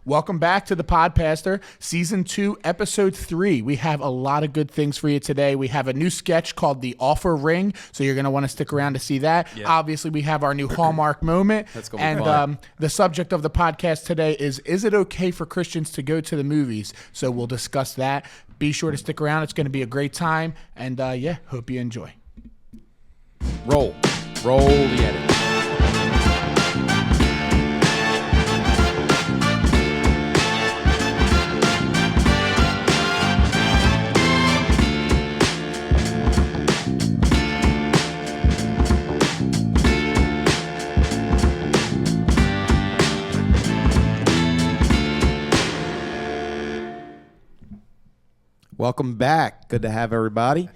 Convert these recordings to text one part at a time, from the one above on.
Welcome back to the Podcaster, Season 2, Episode 3. We have a lot of good things for you today. We have a new sketch called The Offer Ring, so you're going to want to stick around to see that. Yeah. Obviously, we have our new Hallmark moment. That's going to be fun. The subject of the podcast today is it okay for Christians to go to the movies? So we'll discuss that. Be sure to stick around. It's going to be a great time. And hope you enjoy. Roll the edit. Welcome back. Good to have everybody.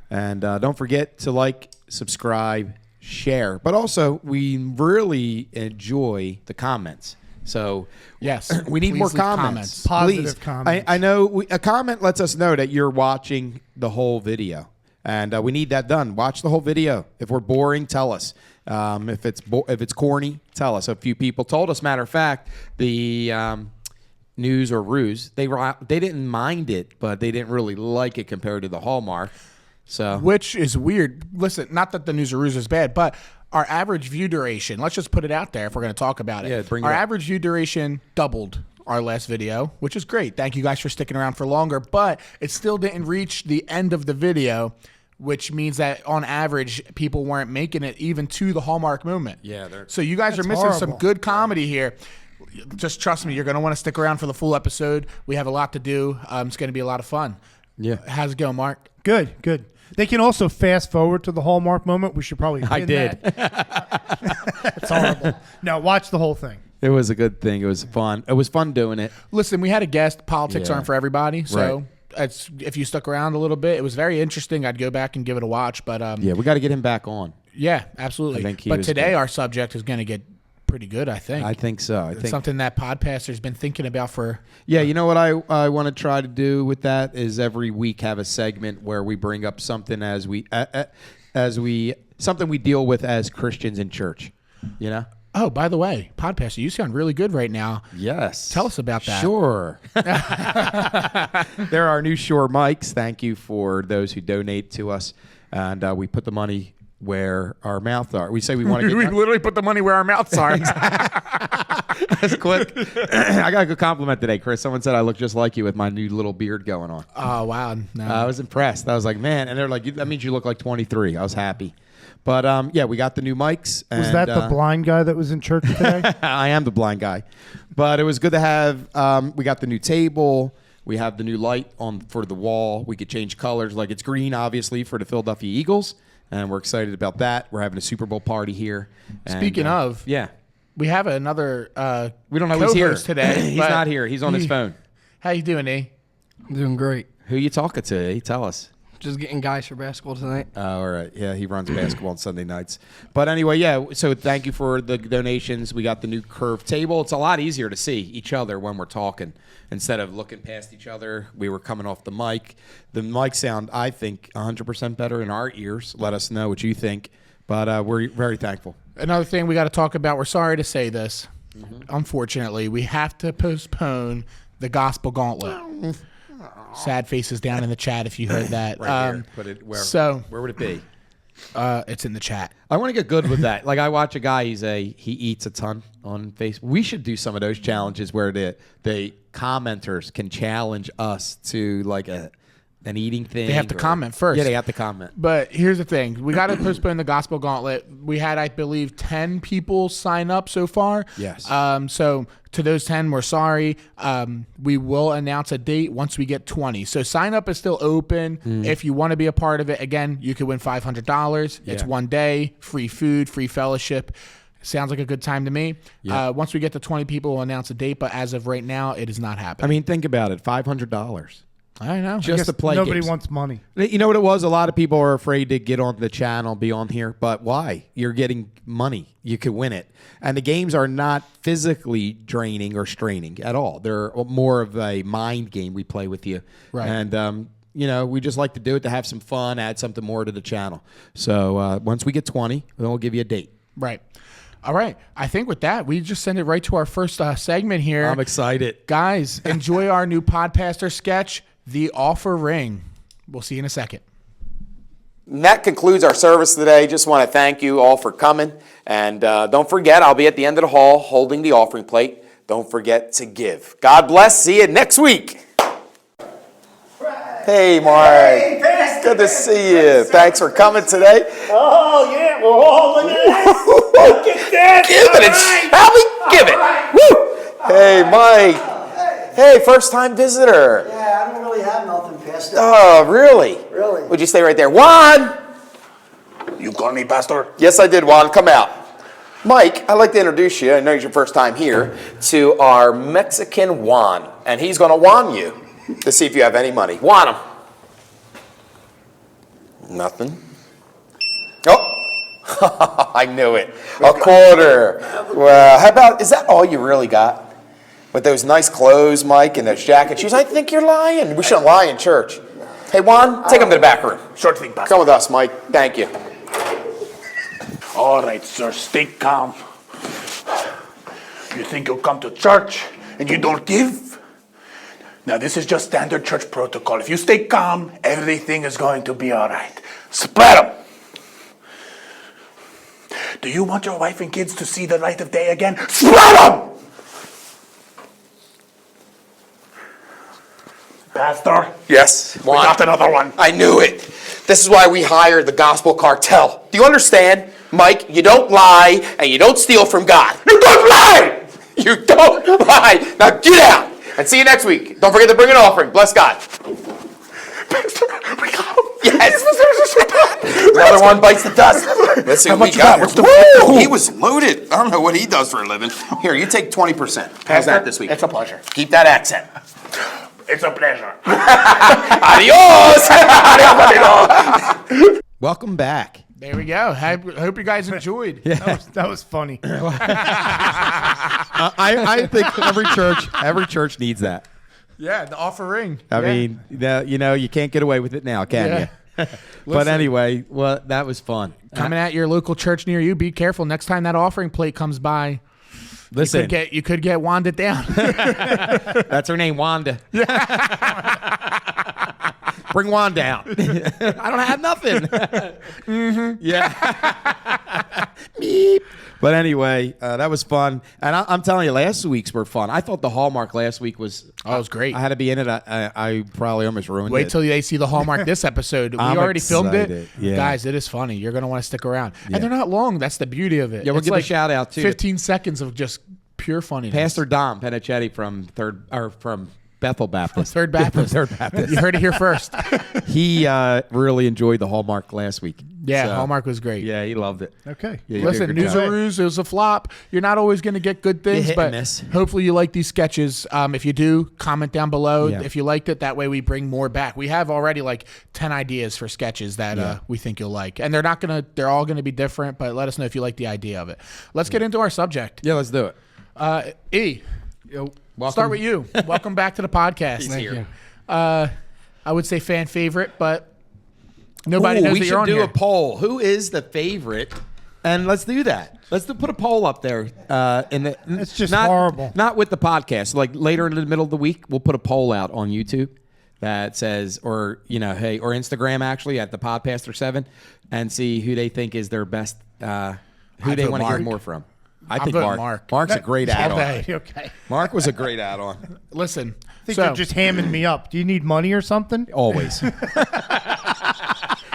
And don't forget to like, subscribe, share. But also, we really enjoy the comments. So, yes, we need more comments. Positive comments. I know a comment lets us know that you're watching the whole video. And we need that done. Watch the whole video. If we're boring, tell us. If it's corny, tell us. A few people told us. Matter of fact, the News or Ruse, they didn't mind it, but they didn't really like it compared to the Hallmark. So, which is weird. Listen, not that the News or Ruse is bad, but our average view duration, let's just put it out there if we're going to talk about it. Yeah, our average view duration doubled our last video, which is great. Thank you guys for sticking around for longer, but it still didn't reach the end of the video, which means that on average, people weren't making it even to the Hallmark moment. Yeah, so you guys are missing some good comedy here. Just trust me, you're going to want to stick around for the full episode. We have a lot to do. It's going to be a lot of fun. Yeah. How's it going, Mark? Good. They can also fast forward to the Hallmark moment. We should probably I did. It's horrible. No, watch the whole thing. It was a good thing. It was fun. It was fun doing it. Listen, we had a guest. Politics aren't for everybody. So if you stuck around a little bit, it was very interesting. I'd go back and give it a watch. But we got to get him back on. Yeah, absolutely. But today our subject is going to get pretty good, I think. I think so. It's something that Podcaster's been thinking about for... Yeah, you know what I want to try to do with that is every week have a segment where we bring up something something we deal with as Christians in church, you know? Oh, by the way, Podcaster, you sound really good right now. Yes. Tell us about that. Sure. There are new Shure mics. Thank you for those who donate to us. And we put the money where our mouths are. We say we want to get... We literally put the money where our mouths are. That's quick. I got a good compliment today, Chris. Someone said I look just like you with my new little beard going on. Oh, wow. No. I was impressed. I was like, man. And they're like, that means you look like 23. I was happy. But, we got the new mics. Was that the blind guy that was in church today? I am the blind guy. But it was good to have... we got the new table. We have the new light on for the wall. We could change colors. Like, it's green, obviously, for the Philadelphia Eagles. And we're excited about that. We're having a Super Bowl party here. Speaking of, we have another we don't know who's here today. He's not here. He's on his phone. How you doing, E? I'm doing great. Who you talking to, E? Tell us. Just getting guys for basketball tonight. Oh, all right. Yeah, he runs basketball on Sunday nights. But anyway, so thank you for the donations. We got the new curved table. It's a lot easier to see each other when we're talking. Instead of looking past each other, we were coming off the mic. The mic sound, I think, 100% better in our ears. Let us know what you think. But we're very thankful. Another thing we got to talk about, we're sorry to say this. Unfortunately, we have to postpone the Gospel Gauntlet. Sad faces down in the chat if you heard that. Right here. Put it where? Where would it be? It's in the chat. I want to get good with that. Like, I watch a guy. He eats a ton on Facebook. We should do some of those challenges where the commenters can challenge us to like an eating thing. They have to comment first. Yeah, they have to comment. But here's the thing: we got to postpone the Gospel Gauntlet. We had, I believe, 10 people sign up so far. Yes. So to those 10, we're sorry. We will announce a date once we get 20. So sign up is still open. If you want to be a part of it, again, you could win $500. It's one day, free food, free fellowship. Sounds like a good time to me. Yeah. Once we get to 20 people, we'll announce a date. But as of right now, it is not happening. I mean, think about it. $500. I know. Just to play nobody games. wants money. You know what it was? A lot of people are afraid to get on the channel, be on here. But why? You're getting money. You could win it. And the games are not physically draining or straining at all. They're more of a mind game we play with you. Right. And, we just like to do it to have some fun, add something more to the channel. So once we get 20, then we'll give you a date. Right. All right. I think with that, we just send it right to our first segment here. I'm excited. Guys, enjoy our new Podcaster sketch, The Offer Ring. We'll see you in a second. And that concludes our service today. Just want to thank you all for coming. And don't forget, I'll be at the end of the hall holding the offering plate. Don't forget to give. God bless. See you next week. Hey, Mark. Hey, Pastor. Good to see you. Thanks for coming today. Oh, yeah, we're all looking at this. Look at that. Give it. Shall we? Give it. Woo. Hey, Mike. Hey, first-time visitor. Yeah, I don't really have nothing, Pastor. Oh, really? Really? Would you stay right there? Juan! You call me Pastor? Yes, I did, Juan. Come out. Mike, I'd like to introduce you, I know it's your first time here, to our Mexican Juan. And he's going to Juan you to see if you have any money. Juan him. Nothing. Oh, I knew it. A quarter. Well, how about, is that all you really got? With those nice clothes, Mike, and those jacket shoes? I think you're lying. We shouldn't lie in church. Hey, Juan, take him to the back room. Sure thing, Pastor. Come with us, Mike. Thank you. All right, sir, stay calm. You think you'll come to church and you don't give? Now, this is just standard church protocol. If you stay calm, everything is going to be all right. Spread them. Do you want your wife and kids to see the light of day again? Spread them! Pastor? Yes, We got another one. I knew it. This is why we hired the gospel cartel. Do you understand? Mike, you don't lie and you don't steal from God. You don't lie! You don't lie. Now get out and see you next week. Don't forget to bring an offering. Bless God. Pastor, we got him. Yes. Another one bites the dust. Let's see How what we much you got. got? What's the- Woo! He was loaded. I don't know what he does for a living. Here, you take 20%. How's that this week? It's a pleasure. Keep that accent. It's a pleasure. Adios. Adios. Welcome back. There we go. I hope you guys enjoyed. That was funny. I think every church needs that. Yeah, the Offer Ring. I Yeah. mean, you can't get away with it now, can Yeah. you? But anyway, well, that was fun. Coming at your local church near you, be careful. Next time that offering plate comes by, Listen, you could get Wanda down. that's her name, Wanda. Bring Wanda down. I don't have nothing. Yeah. Beep. But anyway, that was fun. And I'm telling you, last week's were fun. I thought the Hallmark last week was... Oh, it was great. I had to be in it. I probably almost ruined it. Wait till they see the Hallmark this episode. We I'm already filmed it. excited. Yeah. Guys, it is funny. You're going to want to stick around. Yeah. And they're not long. That's the beauty of it. Yeah, we'll It's give a shout out, too. 15 seconds of just pure funniness. Pastor Dom Penichetti from Bethel Baptist. Third Baptist. Third Baptist. You heard it here first. He really enjoyed the Hallmark last week. Yeah, So, Hallmark was great. Yeah, he loved it. Okay. Yeah, you did a Listen, good news job. or ruse, it was a flop. You're not always going to get good things, hit but and miss. hopefully you like these sketches. If you do, comment down below Yeah. if you liked it. That way we bring more back. We have already like 10 ideas for sketches that we think you'll like. And they're all going to be different, but let us know if you like the idea of it. Let's get into our subject. Yeah, let's do it. E, Welcome. start with you. Welcome back to the podcast. Thank you. I would say fan favorite, but nobody Ooh, knows we that should you're on do here. a poll. Who is the favorite? And let's do that. Put a poll up there. It's just not, horrible. Not with the podcast. Like later in the middle of the week, we'll put a poll out on YouTube that says, or Instagram actually at the Podcaster 7, and see who they think is their best. Who they vote want to hear Mark. more from. I I'm think voting Mark. Mark. Mark's a great add-on. Okay. Mark was a great add-on. Listen, I think so you're just hamming me up. Do you need money or something? Always.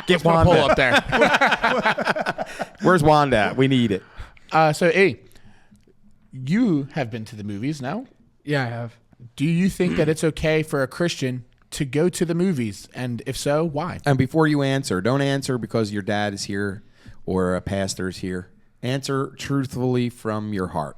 Get put a poll Wanda. up there. Where's Wanda at? We need it. So, A, you have been to the movies now. Yeah, I have. Do you think that it's okay for a Christian to go to the movies? And if so, why? And before you answer, don't answer because your dad is here or a pastor is here. Answer truthfully from your heart.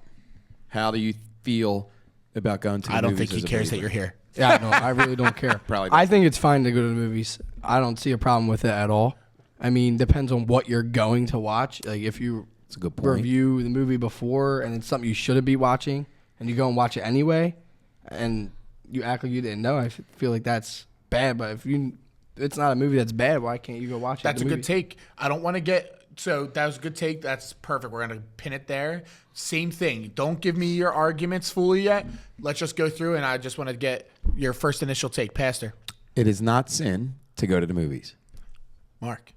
How do you feel about going to the movies? I don't think he as a cares that believer? you're here. Yeah, no, I really don't care. Probably I think it's fine to go to the movies. I don't see a problem with it at all. I mean, depends on what you're going to watch. Like if you That's a good point. review the movie before and it's something you shouldn't be watching and you go and watch it anyway and you act like you didn't know, I feel like that's bad. But if it's not a movie that's bad, why can't you go watch it? at That's the a good movies? take. I don't want to get So that was a good take. That's perfect. We're going to pin it there. Same thing. Don't give me your arguments fully yet. Let's just go through, and I just want to get your first initial take. Pastor. It is not sin to go to the movies. Mark.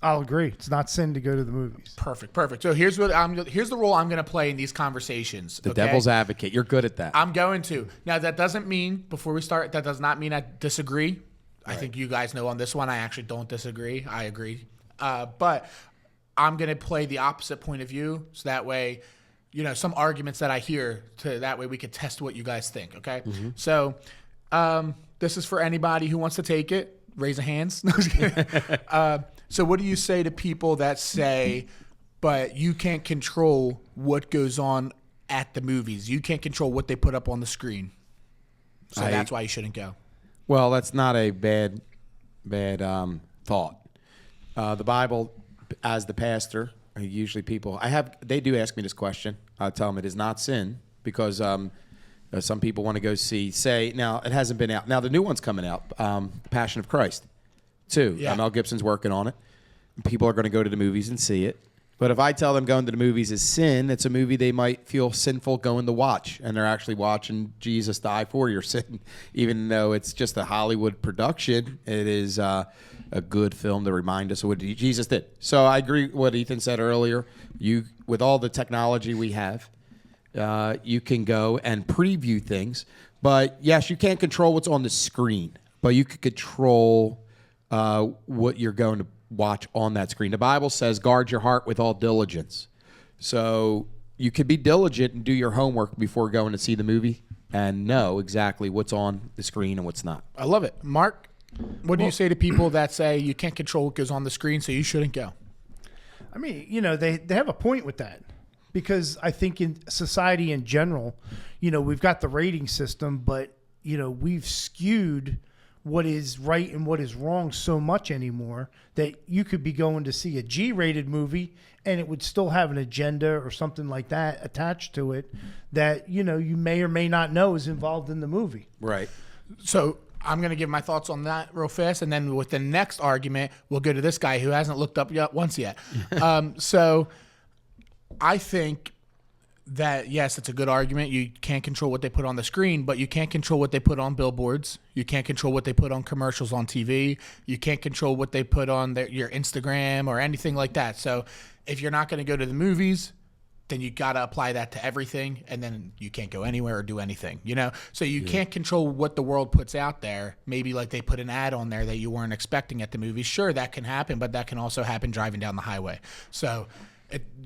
I'll agree. It's not sin to go to the movies. Perfect. So here's the role I'm going to play in these conversations. The devil's advocate. You're good at that. I'm going to. Now, that doesn't mean, before we start, that does not mean I disagree. I think you guys know on this one, I actually don't disagree. I agree. But I'm going to play the opposite point of view, so that way, some arguments that I hear, that way we could test what you guys think, okay? Mm-hmm. So this is for anybody who wants to take it. Raise a hands. No, I was kidding. So what do you say to people that say, but you can't control what goes on at the movies? You can't control what they put up on the screen. So that's why you shouldn't go. Well, that's not a bad thought. The Bible, as the pastor, usually people, they do ask me this question. I tell them it is not sin because some people want to go see, now it hasn't been out. Now the new one's coming out, Passion of Christ, too. Yeah. Mel Gibson's working on it. People are going to go to the movies and see it. But if I tell them going to the movies is sin, it's a movie they might feel sinful going to watch, and they're actually watching Jesus die for your sin, even though it's just a Hollywood production. It is a good film to remind us of what Jesus did. So I agree with what Ethan said earlier. With all the technology we have, you can go and preview things. But yes, you can't control what's on the screen, but you can control what you're going to watch on that screen. The Bible says, guard your heart with all diligence. So you could be diligent and do your homework before going to see the movie and know exactly what's on the screen and what's not. I love it. Mark, what do you say to people that say you can't control what goes on the screen, so you shouldn't go? I mean, they have a point with that, because I think in society in general, we've got the rating system, but, we've skewed what is right and what is wrong so much anymore that you could be going to see a G-rated movie and it would still have an agenda or something like that attached to it that, you may or may not know is involved in the movie. Right. So I'm going to give my thoughts on that real fast, and then with the next argument, we'll go to this guy who hasn't looked up once yet. So I think that, yes, it's a good argument. You can't control what they put on the screen, but you can't control what they put on billboards. You can't control what they put on commercials on TV. You can't control what they put on your Instagram or anything like that. So if you're not going to go to the movies, then you got to apply that to everything, and then you can't go anywhere or do anything, So you can't control what the world puts out there. Maybe like they put an ad on there that you weren't expecting at the movies. Sure, that can happen, but that can also happen driving down the highway. So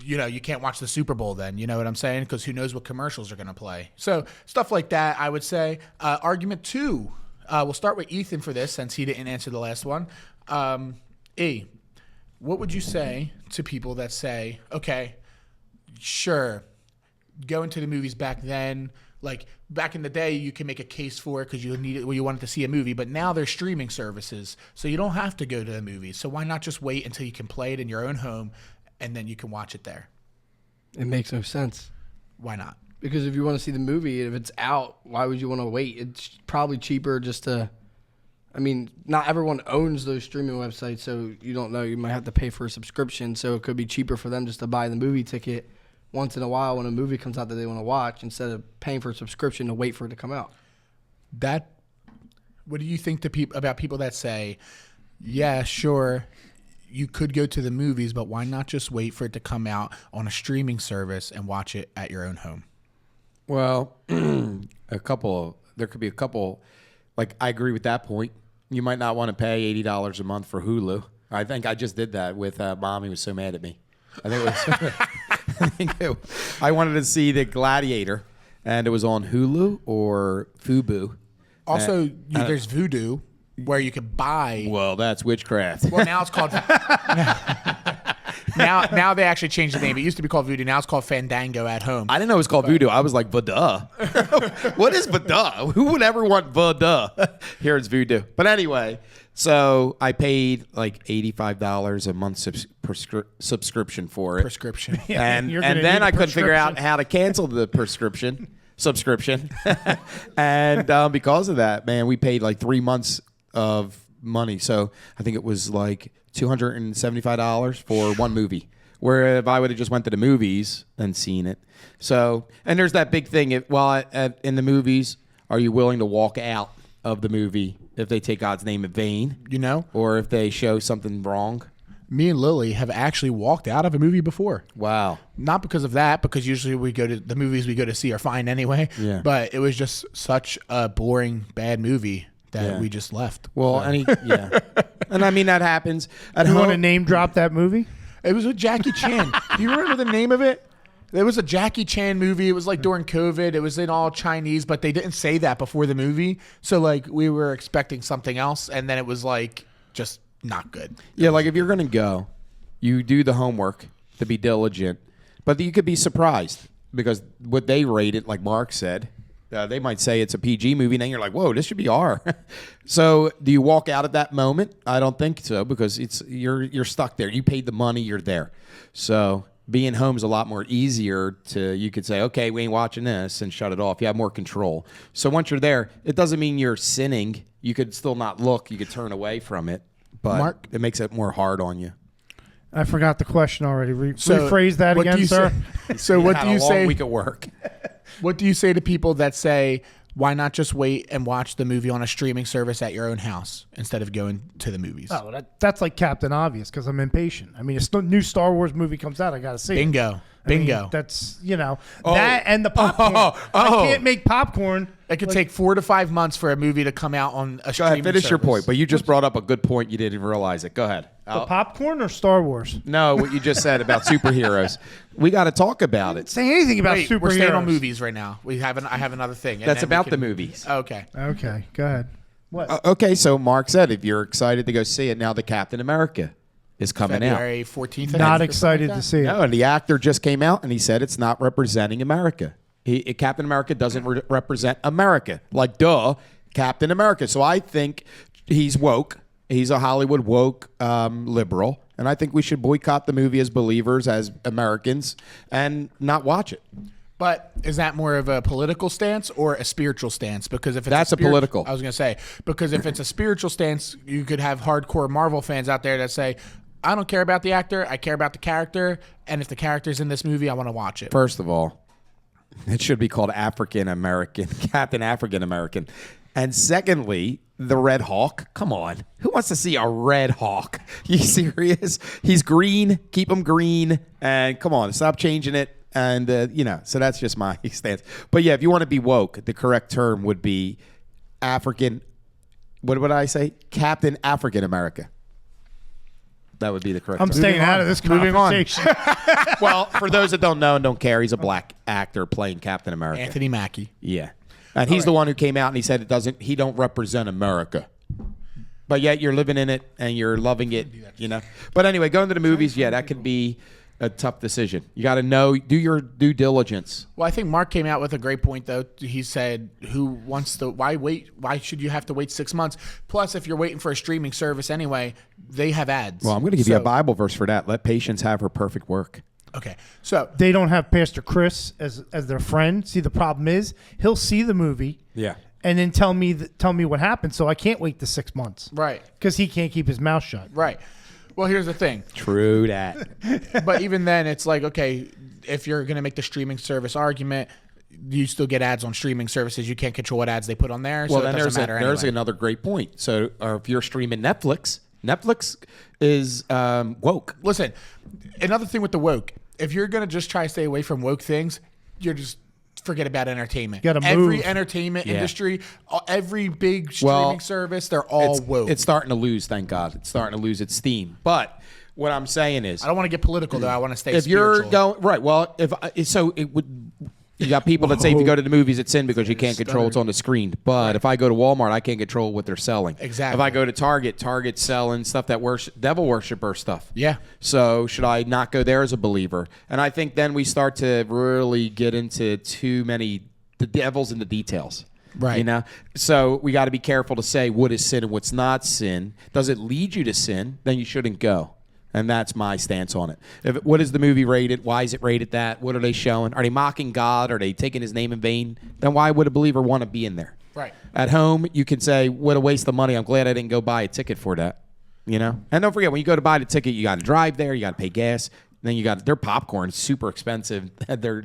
you can't watch the Super Bowl then, you know what I'm saying? Because who knows what commercials are going to play. So stuff like that, I would say. Argument 2, we'll start with Ethan for this since he didn't answer the last one. What would you say to people that say, okay, sure, going to the movies back then, like back in the day, you can make a case for it because you wanted to see a movie, but now there's streaming services, so you don't have to go to the movies. So why not just wait until you can play it in your own home, and then you can watch it there? It makes no sense. Why not? Because if you want to see the movie, if it's out, why would you want to wait? It's probably cheaper just to... I mean, not everyone owns those streaming websites, so you don't know. You might have to pay for a subscription, so it could be cheaper for them just to buy the movie ticket once in a while when a movie comes out that they want to watch instead of paying for a subscription to wait for it to come out. What do you think about people that say, yeah, sure, you could go to the movies, but why not just wait for it to come out on a streaming service and watch it at your own home? Well, there could be a couple, like I agree with that point. You might not want to pay $80 a month for Hulu. I think I just did that with Mom. He was so mad at me. I wanted to see The Gladiator, and it was on Hulu or Fubo. Also, there's Vudu, where you could buy. Well, that's witchcraft. Well, now it's called. now they actually changed the name. It used to be called Vudu. Now it's called Fandango at Home. I didn't know it was called Voodoo. I was like, Vada. What is Vada? Who would ever want Vada? Here it's Voodoo. But anyway, so I paid like $85 a month subscription for it. Prescription. And then I couldn't figure out how to cancel the subscription. And because of that, man, we paid like 3 months of money. So I think it was like $275 for one movie. Where if I would have just went to the movies and seen it. So, and there's that big thing. In the movies, are you willing to walk out of the movie if they take God's name in vain? You know? Or if they show something wrong? Me and Lily have actually walked out of a movie before. Wow. Not because of that, because usually we go to the movies we go to see are fine anyway. Yeah. But it was just such a boring, bad movie that we just left. Well, yeah. And I mean, that happens. At You home, want to name drop that movie? It was with Jackie Chan. Do you remember the name of it? It was a Jackie Chan movie. It was like during COVID. It was in all Chinese, but they didn't say that before the movie. So like we were expecting something else, and then it was like just not good. Yeah, like if you're going to go, you do the homework to be diligent, but you could be surprised because what they rate it, like Mark said, they might say it's a PG movie, and then you're like, whoa, this should be R. So do you walk out at that moment? I don't think so because you're stuck there. You paid the money, you're there. So being home is a lot more easier you could say, okay, we ain't watching this and shut it off. You have more control. So once you're there, it doesn't mean you're sinning. You could still not look. You could turn away from it, but Mark? it makes it more hard on you. I forgot the question already. Rephrase that what again, do you sir. say- So what do you Had a long say? week at work. What do you say to people that say, why not just wait and watch the movie on a streaming service at your own house instead of going to the movies? Oh, that's like Captain Obvious because I'm impatient. I mean, a new Star Wars movie comes out, I got to see it. Bingo. I mean, Bingo. that's, that and the popcorn. I can't make popcorn. It could take 4 to 5 months for a movie to come out on a Go streaming ahead, finish your service. point. But you just brought up a good point. You didn't realize it. Go ahead. The popcorn or Star Wars? No, what you just said about superheroes. We got to talk about it. Say anything about Wait, superheroes. we're staying on movies right now. I have another thing. and That's then we about can- the movies. Okay. Okay, go ahead. What? Okay, so Mark said if you're excited to go see it, now the Captain America is coming out. February 14th. I Not think, or excited something to see it. No, and the actor just came out and he said it's not representing America. Captain America doesn't represent America. Like, duh, Captain America. So I think he's woke. He's a Hollywood woke liberal. And I think we should boycott the movie as believers, as Americans, and not watch it. But is that more of a political stance or a spiritual stance? Because if it's That's a political. I was going to say, because if it's a spiritual stance, you could have hardcore Marvel fans out there that say, I don't care about the actor, I care about the character, and if the character's in this movie, I want to watch it. First of all, it should be called African American, Captain African American. And secondly, the Red Hawk. Come on. Who wants to see a Red Hawk? You serious? He's green. Keep him green. And come on, stop changing it. And, so that's just my stance. But yeah, if you want to be woke, the correct term would be African. What would I say? Captain African America. That would be the correct I'm term. staying out of this conversation. Well, for those that don't know and don't care, he's a black actor playing Captain America. Anthony Mackie. Yeah. And he's the one who came out and he said he don't represent America. But yet you're living in it and you're loving it, But anyway, going to the movies, that could be a tough decision. You got to do your due diligence. Well, I think Mark came out with a great point, though. He said, why wait? Why should you have to wait 6 months? Plus, if you're waiting for a streaming service anyway, they have ads. Well, I'm going to give you a Bible verse for that. Let patience have her perfect work. Okay. So They don't have Pastor Chris as their friend. See, the problem is he'll see the movie, and then tell me what happened. So I can't wait the 6 months, right. Because he can't keep his mouth shut. Right. Well, here's the thing. True that. But even then, it's like, okay, if you're going to make the streaming service argument, you still get ads on streaming services. You can't control what ads they put on there. Well, so then it doesn't matter there's anyway. another great point. So if you're streaming Netflix is woke. Listen, another thing with the woke, if you're going to just try to stay away from woke things, you're just forget about entertainment. Gotta every move. entertainment Yeah. industry, every big streaming service, they're all woke. It's starting to lose, thank God. It's starting to lose its steam. But what I'm saying is, I don't want to get political, though. I want to stay if spiritual. you're going right, well, it would. You got people that say if you go to the movies, it's sin because you can't control what's on the screen. But if I go to Walmart, I can't control what they're selling. Exactly. If I go to Target's selling stuff that devil worshiper stuff. Yeah. So should I not go there as a believer? And I think then we start to really get into the devil's in the details. Right. So we got to be careful to say what is sin and what's not sin. Does it lead you to sin? Then you shouldn't go. And that's my stance on it. What is the movie rated? Why is it rated that? What are they showing? Are they mocking God? Are they taking his name in vain? Then why would a believer want to be in there? Right. At home, you can say, what a waste of money. I'm glad I didn't go buy a ticket for that. You know, and don't forget when you go to buy the ticket, you got to drive there, you got to pay gas. Then you got their popcorn, super expensive, their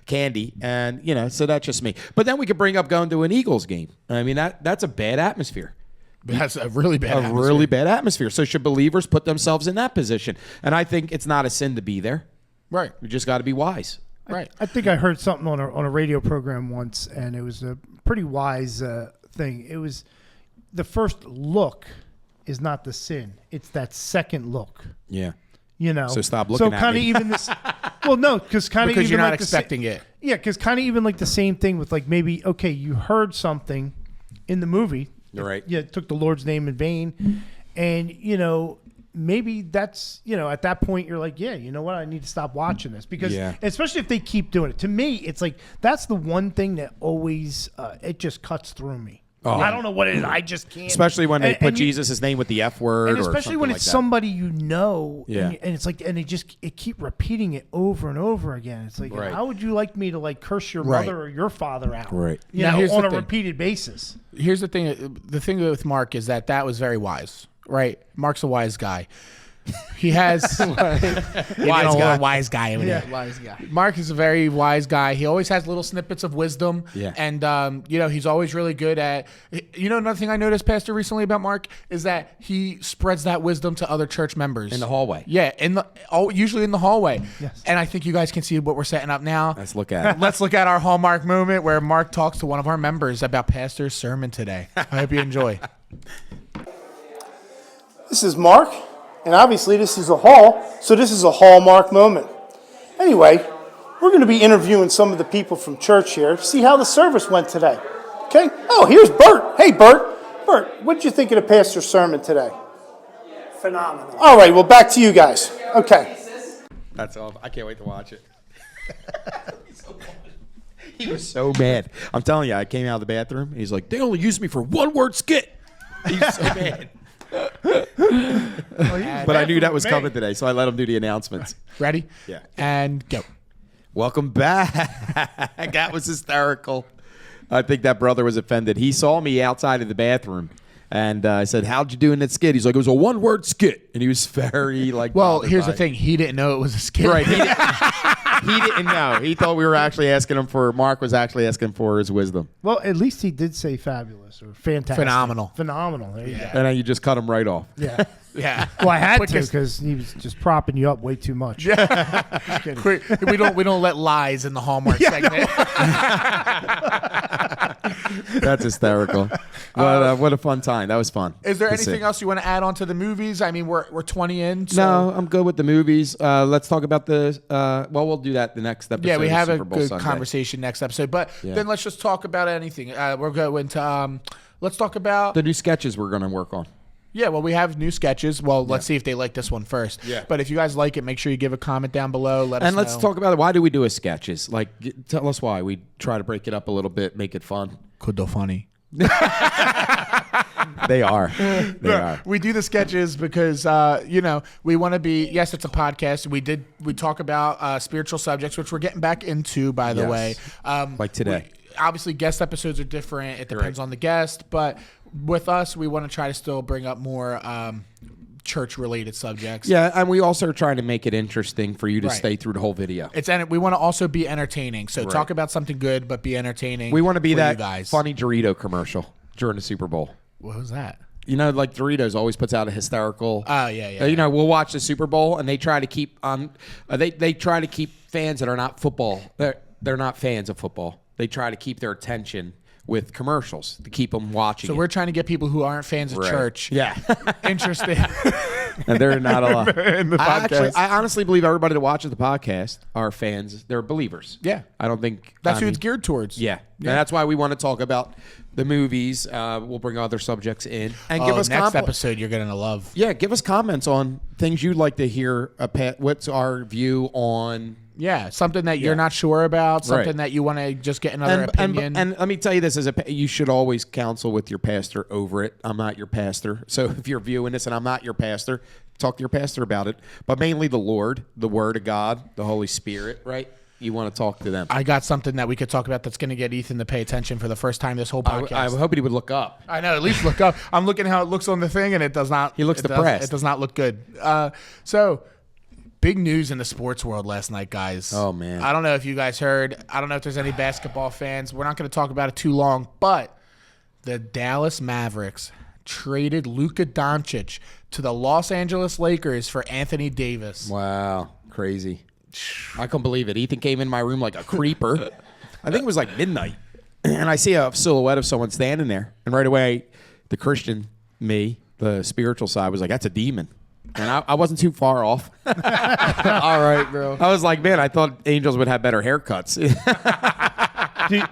candy, and you know, so that's just me. But then we could bring up going to an Eagles game. I mean, that's a bad atmosphere. That's a really bad atmosphere. Really bad atmosphere. So should believers put themselves in that position? And I think it's not a sin to be there. Right. You just got to be wise. Right. I think I heard something on a radio program once, and it was a pretty wise thing. It was the first look is not the sin; it's that second look. Yeah. You know, So stop looking at kind of me. even this. Well, no, because kind of Because even you're not like expecting it. Yeah, because kind of even like the same thing with like maybe okay, you heard something in the movie. You're right. Yeah, took the Lord's name in vain, and you know maybe that's at that point you're like, yeah, you know what, I need to stop watching this because especially if they keep doing it. To me, it's like that's the one thing that always it just cuts through me. Oh. I don't know what it is. I just can't. Especially when they And- put and you- Jesus' name with the F word, and or especially when something it's like that. somebody you know, Yeah. and it's like, and it keep repeating it over and over again. It's like, Right. how would you like me to like curse your Right. mother or your father out? Right. You Now, know, here's on the a thing. repeated basis. Here's the thing. The thing with Mark is that was very wise, right? Mark's a wise guy. He has wise guy. Over there. Wise guy. Mark is a very wise guy. He always has little snippets of wisdom. Yeah. And, he's always really good at, another thing I noticed, Pastor, recently about Mark is that he spreads that wisdom to other church members. In the hallway. Yeah. Usually in the hallway. Yes. And I think you guys can see what we're setting up now. Let's look at it. Let's look at our Hallmark moment where Mark talks to one of our members about Pastor's sermon today. I hope you enjoy. This is Mark, and obviously this is a hall, so this is a Hallmark moment. Anyway, we're going to be interviewing some of the people from church here to see how the service went today. Okay? Oh, here's Bert. Hey, Bert. Bert, what did you think of the pastor's sermon today? Phenomenal. All right, well, back to you guys. Okay. That's all. I can't wait to watch it. He was so mad. I'm telling you, I came out of the bathroom. And he's like, they only used me for one word skit. He's so mad. But I knew that was coming today, so I let him do the announcements. Ready? Yeah. And go. Welcome back. That was hysterical. I think that brother was offended. He saw me outside of the bathroom, and I said, how'd you do in that skit? He's like, it was a one-word skit. And he was very, Well, bothered here's by the it. thing. He didn't know it was a skit. Right. He didn't know. He thought we were actually asking him for, Mark was actually asking for his wisdom. Well, at least he did say fabulous or fantastic. Phenomenal. Phenomenal. There you go. And then you just cut him right off. Yeah. Yeah. Well, I had to Quickest- because he was just propping you up way too much. Quick, we don't let lies in the Hallmark segment. That's hysterical. What a fun time. That was fun. Is there to see. anything else you want to add on to the movies? I mean, we're 20 in. So. No, I'm good with the movies. Let's talk about the. We'll do that the next episode. Yeah, we of have a Super Bowl good Sunday. conversation next episode. But Yeah. then let's just talk about anything. We're going to let's talk about The new sketches we're going to work on. Yeah, well, we have new sketches. Well, let's see if they like this one first. Yeah. But if you guys like it, make sure you give a comment down below. Let us And know. let's talk about it. Why do we do a sketches? Like, tell us why. We try to break it up a little bit, make it fun. Could do funny. They are. They are. We do the sketches because we want to be. Yes, it's a podcast. We talk about spiritual subjects, which we're getting back into, by the Yes. way. Like today. Obviously, guest episodes are different. It depends on the guest, but with us, we want to try to still bring up more church-related subjects. Yeah, and we also are trying to make it interesting for you to Right. stay through the whole video. We want to also be entertaining. So talk about something good, but be entertaining. We want to be for that you guys. funny Dorito commercial during the Super Bowl. What was that? You know, like Doritos always puts out a hysterical. Oh, yeah. You know, we'll watch the Super Bowl and they try to keep on. They try to keep fans that are not football. They're not fans of football. They try to keep their attention with commercials to keep them watching. So we're trying to get people who aren't fans of church, Yeah, interested. and they're not a lot. In the podcast. I honestly believe everybody that watches the podcast are fans. They're believers. Yeah. I don't think That's who it's geared towards. Yeah. And that's why we want to talk about the movies. We'll bring other subjects in and give us next episode you're gonna love. Yeah, give us comments on things you'd like to hear. What's our view on? Yeah, something that you're not sure about, something Right. that you want to just get another opinion. And let me tell you this: you should always counsel with your pastor over it. I'm not your pastor, so if you're viewing this and I'm not your pastor, talk to your pastor about it. But mainly the Lord, the Word of God, the Holy Spirit, right? you want to talk to them? I got something that we could talk about that's going to get Ethan to pay attention for the first time this whole podcast. I was hoping he would look up. I know. At least look up. I'm looking how it looks on the thing, and it does not. He looks depressed. It does not look good. So, big news in the sports world last night, guys. Oh, man. I don't know if you guys heard. I don't know if there's any basketball fans. We're not going to talk about it too long, but the Dallas Mavericks traded Luka Doncic to the Los Angeles Lakers for Anthony Davis. Wow, crazy. I couldn't believe it. Ethan came in my room like a creeper. I think it was like midnight. And I see a silhouette of someone standing there. And right away, the Christian, me, the spiritual side, was like, that's a demon. And I wasn't too far off. All right, bro. I was like, man, I thought angels would have better haircuts.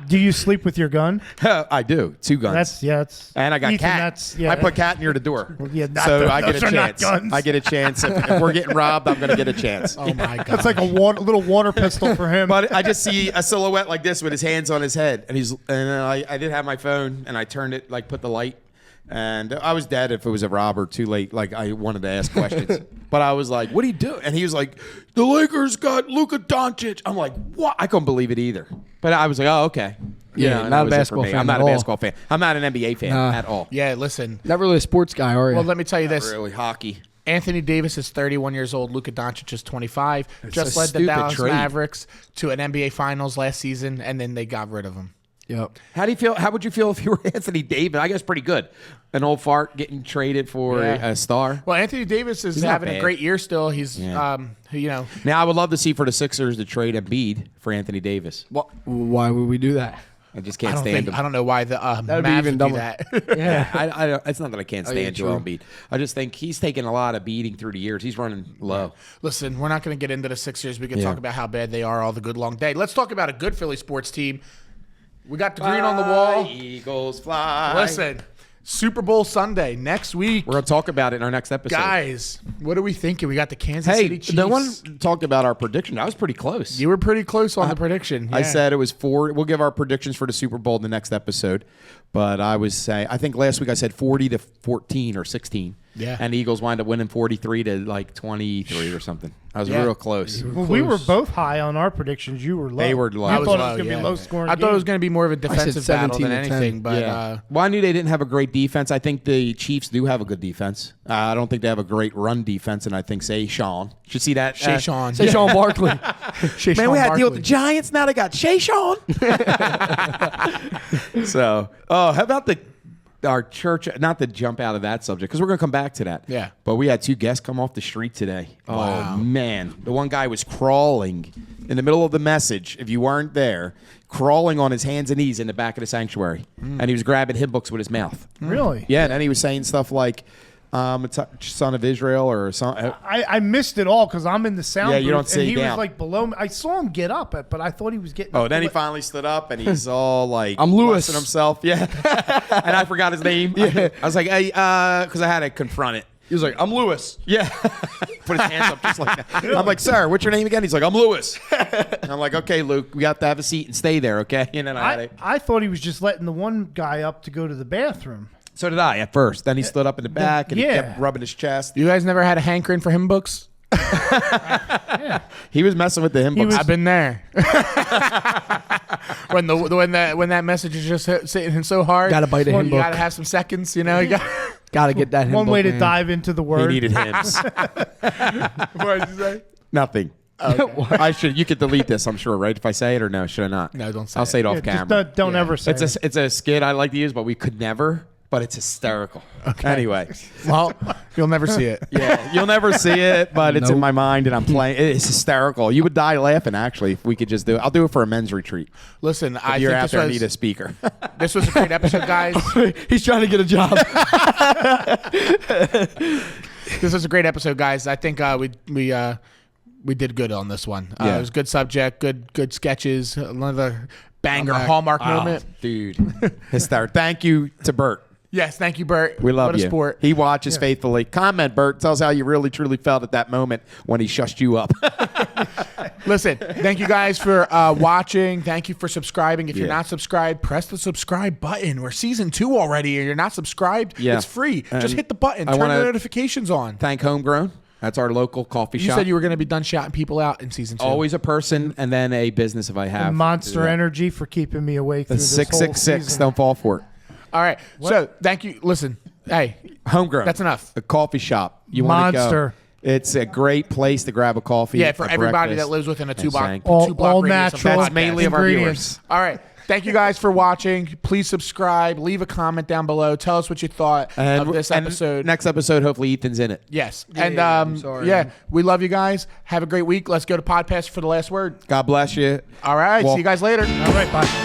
Do you sleep with your gun? I do. 2 guns. That's And I got Ethan, cat. I put cat near the door. Yeah, so I get those a are not chance. guns. I get a chance. If we're getting robbed, I'm going to get a chance. Oh, my God. That's like a little water pistol for him. But I just see a silhouette like this with his hands on his head. And I did have my phone, and I turned it, like put the light. And I was dead if it was a robber too late. Like, I wanted to ask questions. But I was like, what do you do? And he was like, the Lakers got Luka Doncic. I'm like, what? I couldn't believe it either. But I was like, oh, okay. Yeah, and not that a was it for basketball me. fan I'm not at a all. basketball fan. I'm not an NBA fan at all. Yeah, listen. Not really a sports guy, are you? Well, let me tell you this. Really, hockey. Anthony Davis is 31 years old. Luka Doncic is 25. Just a led the stupid Dallas trade. Mavericks to an NBA Finals last season, and then they got rid of him. Yep. How do you feel? How would you feel if you were Anthony Davis? I guess pretty good. An old fart getting traded for a star. Well, Anthony Davis is He's not having a bad. great year still. He's, Yeah. Now I would love to see for the Sixers to trade Embiid for Anthony Davis. Why would we do that? I just can't stand him. I don't know why the That'd be Mavs even would do dumber. that. Yeah, I don't, it's not that I can't yeah, stand Joel true. Embiid. I just think he's taken a lot of beating through the years. He's running low. Listen, we're not going to get into the Sixers. We can Yeah. talk about how bad they are all the good long day. Let's talk about a good Philly sports team. We got the green on the wall. Eagles fly. Listen, Super Bowl Sunday next week. We're going to talk about it in our next episode. Guys, what are we thinking? We got the Kansas Hey, City Chiefs. no one talked about our prediction. I was pretty close. You were pretty close on the prediction. I yeah. said it was 4. We'll give our predictions for the Super Bowl in the next episode. But I was saying, I think last week I said 40-14 or 16. Yeah. And the Eagles wind up winning 43 to like 23 or something. I was Yeah. real close. Well, we were both high on our predictions. You were low. They were low. I I was thought it low, was going to yeah. be low scoring. I thought it was game. going to be more of a defensive battle 17 than to 10. anything. But Well, I knew they didn't have a great defense. I think the Chiefs do have a good defense. I don't think they have a great run defense, and I think Sean should see that. Shayshawn. Sean Barkley. Man, we had to deal with the Giants. Now they got Sean. So, how about our church? Not to jump out of that subject because we're going to come back to that. Yeah. But we had 2 guests come off the street today. Wow. Oh man, the one guy was crawling in the middle of the message. If you weren't there, crawling on his hands and knees in the back of the sanctuary, and he was grabbing hymn books with his mouth. Really? Yeah, and then he was saying stuff like, "Son of Israel" or something. I missed it all because I'm in the sound Yeah, booth, you don't and sit he down. was like below me. I saw him get up, but I thought he was getting. Oh, up then he to finally stood up and he's all like, I'm Lewis. blessing himself. Yeah. And I forgot his name. Yeah. I was like, hey, because I had to confront it. He was like, I'm Lewis. Yeah. Put his hands up just like that. I'm like, sir, what's your name again? He's like, I'm Lewis. And I'm like, okay, Luke, we have to have a seat and stay there, okay? And then I had it. I thought he was just letting the one guy up to go to the bathroom. So did I at first. Then he stood up in the back and he yeah. kept rubbing his chest. You guys never had a hankering for hymn books? He was messing with the hymn books. I've been there. when that message is just sitting so hard, Gotta bite a hymn you book. gotta have some seconds. You know, you got. Gotta get that hymn One book, way to man. dive into the He word. needed hymns. What did you say? Nothing. I should. You could delete this, I'm sure, right? If I say it or no, should I not? No, don't say I'll it. say it off Yeah, just camera. don't ever say it. It's a skit I like to use, but we could never. But it's hysterical. Anyway, Well, you'll never see it. yeah, you'll never see it, but it's in Nope. my mind, and I'm playing. It's hysterical. You would die laughing, actually, if we could just do it. I'll do it for a men's retreat. Listen, I If you're think out there and need a speaker. this was a great episode, guys. He's trying to get a job. This was a great episode, guys. I think we did good on this one. Yeah. It was a good subject, good sketches, another banger Hallmark moment. Dude. Hysterical. Thank you to Bert. Yes, thank you, Bert. We love what you. a sport. He watches faithfully. Comment, Bert. Tell us how you really, truly felt at that moment when he shushed you up. Listen, thank you guys for watching. Thank you for subscribing. If you're Yeah. not subscribed, press the subscribe button. We're season 2 already, and you're not subscribed. Yeah. It's free. And Just hit the button. I Turn wanna- the notifications on. Thank Homegrown. That's our local coffee You shop. said you were going to be done shouting people out in season 2. Always a person and then a business if I have. And Monster Energy for keeping me awake The through this whole 666. season. Don't fall for it. All right. So thank you. Listen, hey, Homegrown. That's enough. A coffee shop. You want to go. Monster. It's a great place to grab a coffee. yeah, for a everybody breakfast, that lives within a and 2-block sang. All radius of the natural. podcast. That's mainly of our ingredients. viewers. All right. Thank you guys for watching. Please subscribe. Leave a comment down below. Tell us what you thought of this episode. Next episode, hopefully Ethan's in it. Yes. Yeah, And I'm sorry. we love you guys. Have a great week. Let's go to Podpass for the last word. God bless you. All right. Well- See you guys later. All right, bye.